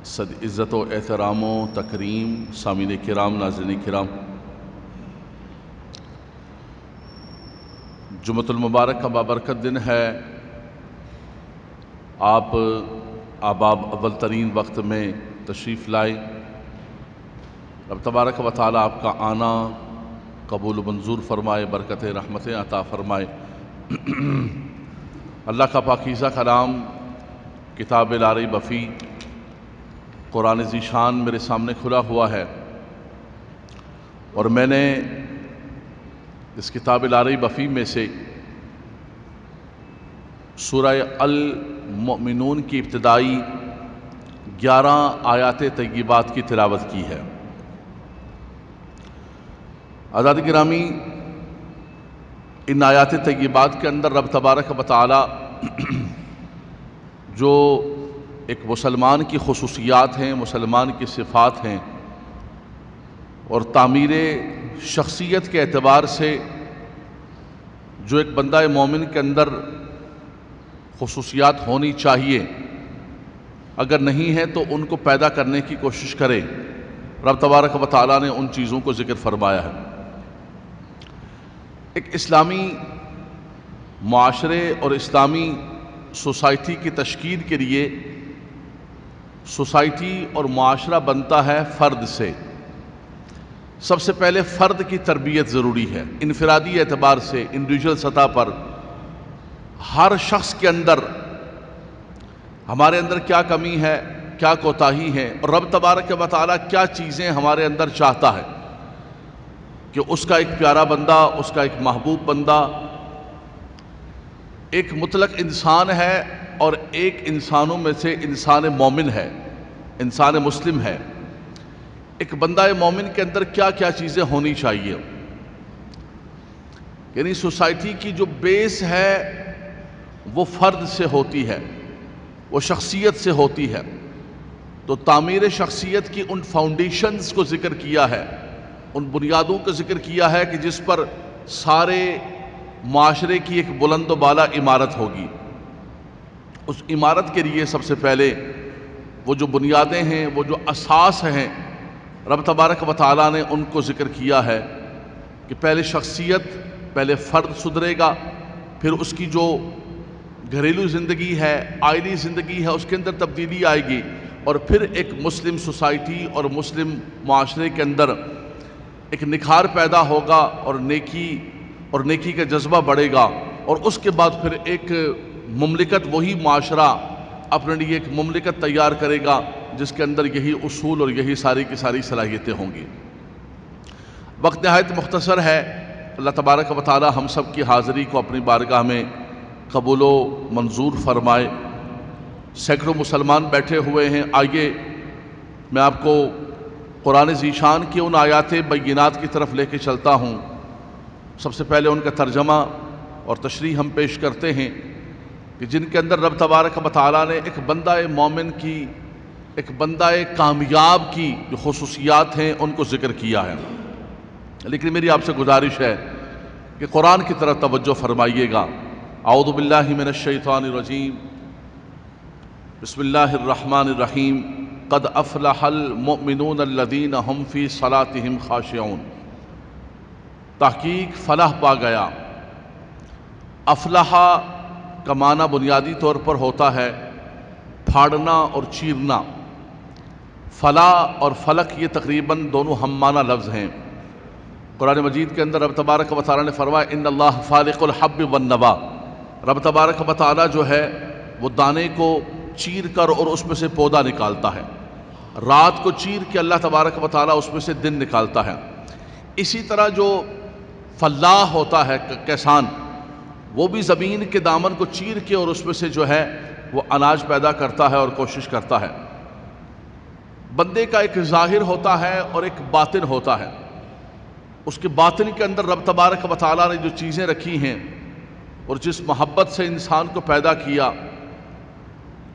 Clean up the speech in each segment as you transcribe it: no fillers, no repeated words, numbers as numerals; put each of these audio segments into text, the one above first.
صد عزت و احترام و تکریم سامعین کرام، ناظرین کرام، جمعۃ المبارک کا بابرکت دن ہے۔ آپ آباب اول ترین وقت میں تشریف لائے۔ رب تبارک و تعالیٰ آپ کا آنا قبول و منظور فرمائے، برکتیں رحمتیں عطا فرمائے۔ اللہ کا پاکیزہ کلام کتاب لا ریب فیہ قرآن ذیشان میرے سامنے کھلا ہوا ہے، اور میں نے اس کتاب لا ریب فیہ میں سے سورہ المؤمنون کی ابتدائی 11 آیات طیبات کی تلاوت کی ہے۔ حضرات گرامی، ان آیات طیبات کے اندر رب تبارک و تعالی جو ایک مسلمان کی خصوصیات ہیں، مسلمان کی صفات ہیں، اور تعمیر شخصیت کے اعتبار سے جو ایک بندہ مومن کے اندر خصوصیات ہونی چاہیے، اگر نہیں ہے تو ان کو پیدا کرنے کی کوشش کرے، رب تبارک و تعالیٰ نے ان چیزوں کو ذکر فرمایا ہے۔ ایک اسلامی معاشرے اور اسلامی سوسائٹی کی تشکیل کے لیے سوسائٹی اور معاشرہ بنتا ہے فرد سے۔ سب سے پہلے فرد کی تربیت ضروری ہے، انفرادی اعتبار سے، انڈیویجول سطح پر ہر شخص کے اندر ہمارے اندر کیا کمی ہے، کیا کوتاہی ہے، اور رب تبارک و تعالیٰ کیا چیزیں ہمارے اندر چاہتا ہے کہ اس کا ایک پیارا بندہ، اس کا ایک محبوب بندہ ایک مطلق انسان ہے، اور ایک انسانوں میں سے انسان مومن ہے، انسان مسلم ہے۔ ایک بندہ مومن کے اندر کیا کیا چیزیں ہونی چاہیے، یعنی سوسائٹی کی جو بیس ہے وہ فرد سے ہوتی ہے، وہ شخصیت سے ہوتی ہے۔ تو تعمیر شخصیت کی ان فاؤنڈیشنز کو ذکر کیا ہے، ان بنیادوں کو ذکر کیا ہے کہ جس پر سارے معاشرے کی ایک بلند و بالا عمارت ہوگی۔ اس عمارت کے لیے سب سے پہلے وہ جو بنیادیں ہیں، وہ جو اساس ہیں، رب تبارک و تعالیٰ نے ان کو ذکر کیا ہے کہ پہلے شخصیت، پہلے فرد سدھرے گا، پھر اس کی جو گھریلو زندگی ہے، آئلی زندگی ہے، اس کے اندر تبدیلی آئے گی، اور پھر ایک مسلم سوسائٹی اور مسلم معاشرے کے اندر ایک نکھار پیدا ہوگا، اور نیکی کا جذبہ بڑھے گا، اور اس کے بعد پھر ایک مملکت، وہی معاشرہ اپنے لیے ایک مملکت تیار کرے گا جس کے اندر یہی اصول اور یہی ساری کی ساری صلاحیتیں ہوں گی۔ وقت نہایت مختصر ہے، اللہ تبارک و تعالی ہم سب کی حاضری کو اپنی بارگاہ میں قبول و منظور فرمائے۔ سینکڑوں مسلمان بیٹھے ہوئے ہیں، آئیے میں آپ کو قرآن ذیشان کی ان آیات بینات کی طرف لے کے چلتا ہوں۔ سب سے پہلے ان کا ترجمہ اور تشریح ہم پیش کرتے ہیں کہ جن کے اندر رب تبارک و تعالیٰ نے ایک بندہ مومن کی، ایک بندہ کامیاب کی جو خصوصیات ہیں ان کو ذکر کیا ہے۔ لیکن میری آپ سے گزارش ہے کہ قرآن کی طرف توجہ فرمائیے گا۔ اعوذ باللہ من الشیطان الرجیم، بسم اللہ الرحمن الرحیم، قد افلح المؤمنون الذین هم فی صلاتهم خاشعون۔ تحقیق فلاح پا گیا۔ افلح کا معنی بنیادی طور پر ہوتا ہے پھاڑنا اور چیرنا۔ فلاح اور فلک یہ تقریباً دونوں ہم معنی لفظ ہیں۔ قرآن مجید کے اندر رب تبارک و تعالیٰ نے فرمایا ان اللہ فالق الحب والنوا۔ رب تبارک و تعالیٰ جو ہے وہ دانے کو چیر کر اور اس میں سے پودا نکالتا ہے، رات کو چیر کے اللہ تبارک و تعالیٰ اس میں سے دن نکالتا ہے۔ اسی طرح جو فلاح ہوتا ہے کسان، وہ بھی زمین کے دامن کو چیر کے اور اس میں سے جو ہے وہ اناج پیدا کرتا ہے اور کوشش کرتا ہے۔ بندے کا ایک ظاہر ہوتا ہے اور ایک باطن ہوتا ہے۔ اس کے باطن کے اندر رب تبارک و تعالیٰ نے جو چیزیں رکھی ہیں اور جس محبت سے انسان کو پیدا کیا،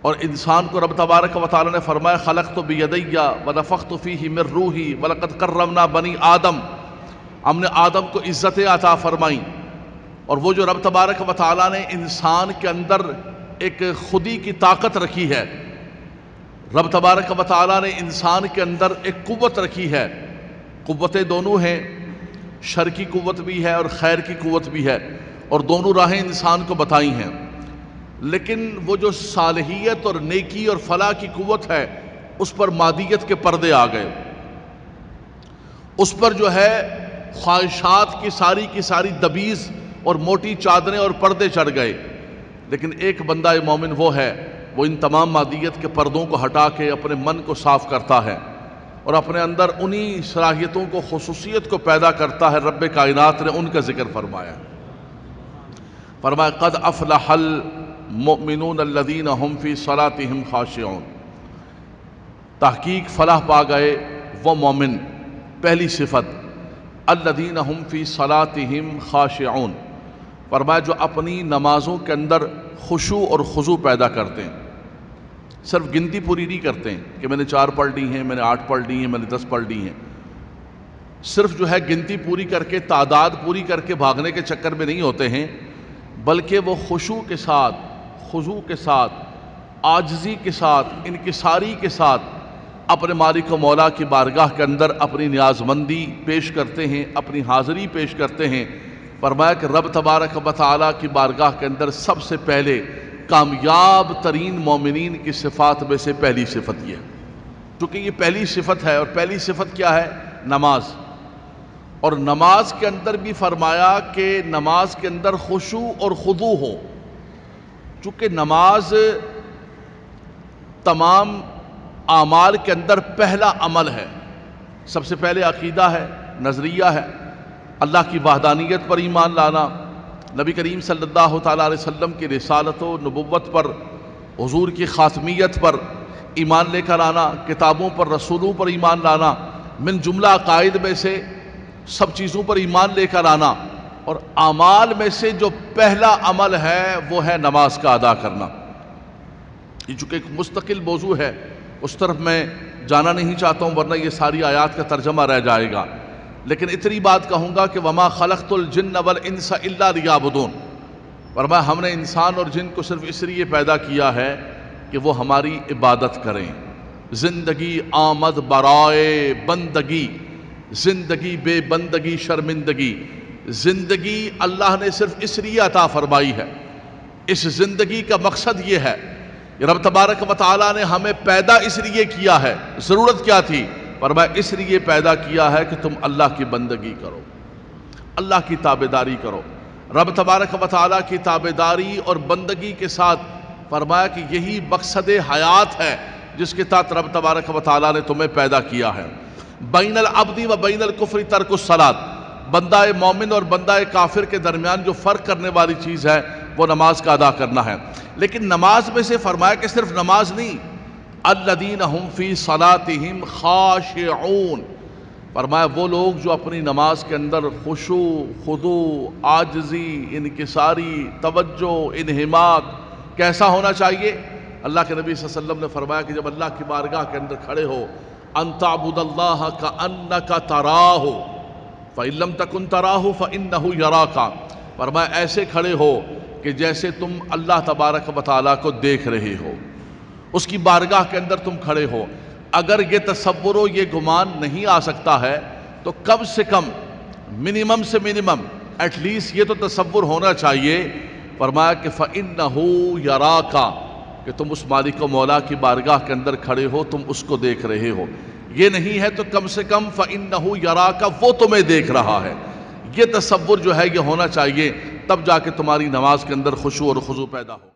اور انسان کو رب تبارک و تعالیٰ نے فرمایا خلقت بیدی ونفخت فیہ من روحی ولقد کرمنا بنی آدم، ہم نے آدم کو عزتیں عطا فرمائیں۔ اور وہ جو رب تبارک و تعالیٰ نے انسان کے اندر ایک خودی کی طاقت رکھی ہے، رب تبارک و تعالیٰ نے انسان کے اندر ایک قوت رکھی ہے، قوتیں دونوں ہیں، شر کی قوت بھی ہے اور خیر کی قوت بھی ہے، اور دونوں راہیں انسان کو بتائی ہیں، لیکن وہ جو صالحیت اور نیکی اور فلاح کی قوت ہے اس پر مادیت کے پردے آ گئے، اس پر جو ہے خواہشات کی ساری دبیز اور موٹی چادریں اور پردے چڑھ گئے۔ لیکن ایک بندہ مومن وہ ہے، وہ ان تمام مادیت کے پردوں کو ہٹا کے اپنے من کو صاف کرتا ہے اور اپنے اندر انہی صلاحیتوں کو، خصوصیت کو پیدا کرتا ہے۔ رب کائنات نے ان کا ذکر فرمایا، قد افلح المؤمنون الذین هم فی صلاتهم خاشعون، تحقیق فلاح پا گئے وہ مومن، پہلی صفت الذین هم فی صلاتهم خاشعون، فرمایا جو اپنی نمازوں کے اندر خشوع اور خضوع پیدا کرتے ہیں، صرف گنتی پوری نہیں کرتے ہیں کہ میں نے 4 پڑھ لی ہیں، میں نے 8 پڑھ لی ہیں، میں نے 10 پڑھ لی ہیں، صرف جو ہے گنتی پوری کر کے، تعداد پوری کر کے بھاگنے کے چکر میں نہیں ہوتے ہیں، بلکہ وہ خشوع کے ساتھ، خضوع کے ساتھ، عاجزی کے ساتھ، انکساری کے ساتھ اپنے مالک و مولا کی بارگاہ کے اندر اپنی نیاز مندی پیش کرتے ہیں، اپنی حاضری پیش کرتے ہیں۔ فرمایا کہ رب تبارک و تعالیٰ کی بارگاہ کے اندر سب سے پہلے کامیاب ترین مومنین کی صفات میں سے پہلی صفت یہ ہے، چونکہ یہ پہلی صفت ہے، اور پہلی صفت کیا ہے؟ نماز۔ اور نماز کے اندر بھی فرمایا کہ نماز کے اندر خشوع اور خضوع ہو، چونکہ نماز تمام اعمال کے اندر پہلا عمل ہے، سب سے پہلے عقیدہ ہے، نظریہ ہے، اللہ کی وحدانیت پر ایمان لانا، نبی کریم صلی اللہ تعالیٰ علیہ وسلم کی رسالت و نبوت پر، حضور کی خاتمیت پر ایمان لے کر آنا، کتابوں پر، رسولوں پر ایمان لانا، من جملہ عقائد میں سے سب چیزوں پر ایمان لے کر آنا، اور اعمال میں سے جو پہلا عمل ہے وہ ہے نماز کا ادا کرنا۔ یہ چونکہ ایک مستقل موضوع ہے، اس طرف میں جانا نہیں چاہتا ہوں ورنہ یہ ساری آیات کا ترجمہ رہ جائے گا، لیکن اتنی بات کہوں گا کہ وما خلقت الجن والانس الا لیعبدون، فرمایا ہم نے انسان اور جن کو صرف اس لیے پیدا کیا ہے کہ وہ ہماری عبادت کریں۔ زندگی آمد برائے بندگی، زندگی بے بندگی شرمندگی، زندگی اللہ نے صرف اس لیے عطا فرمائی ہے، اس زندگی کا مقصد یہ ہے، رب تبارک و تعالیٰ نے ہمیں پیدا اس لیے کیا ہے، ضرورت کیا تھی؟ فرمایا اس لیے پیدا کیا ہے کہ تم اللہ کی بندگی کرو، اللہ کی تابعداری کرو، رب تبارک و تعالیٰ کی تابعداری اور بندگی کے ساتھ فرمایا کہ یہی مقصد حیات ہے جس کے تحت رب تبارک و تعالیٰ نے تمہیں پیدا کیا ہے۔ بین العبد و بین الکفر ترک الصلاۃ، بندہ مومن اور بندہ کافر کے درمیان جو فرق کرنے والی چیز ہے وہ نماز کا ادا کرنا ہے۔ لیکن نماز میں سے فرمایا کہ صرف نماز نہیں، الذین هم فی صلاتهم خاشعون، فرمایا وہ لوگ جو اپنی نماز کے اندر خشوع، خضوع، عاجزی، انکساری، توجہ، انہماک کیسا ہونا چاہیے؟ اللہ کے نبی صلی اللہ علیہ وسلم نے فرمایا کہ جب اللہ کی بارگاہ کے اندر کھڑے ہو، ان تعبد اللہ کأنک تراہ فإن لم تکن تراہ فإنہ یراک، فرمایا ایسے کھڑے ہو کہ جیسے تم اللہ تبارک و تعالیٰ کو دیکھ رہے ہو، اس کی بارگاہ کے اندر تم کھڑے ہو۔ اگر یہ تصور و یہ گمان نہیں آ سکتا ہے تو کم سے کم منیمم سے منیمم ایٹ لیسٹ یہ تو تصور ہونا چاہیے، فرمایا کہ فَإِنَّهُ يَرَاكَ، کہ تم اس مالک و مولا کی بارگاہ کے اندر کھڑے ہو، تم اس کو دیکھ رہے ہو، یہ نہیں ہے تو کم سے کم فَإِنَّهُ يَرَاكَ، وہ تمہیں دیکھ رہا ہے، یہ تصور جو ہے یہ ہونا چاہیے، تب جا کے تمہاری نماز کے اندر خشوع اور خضوع پیدا ہو۔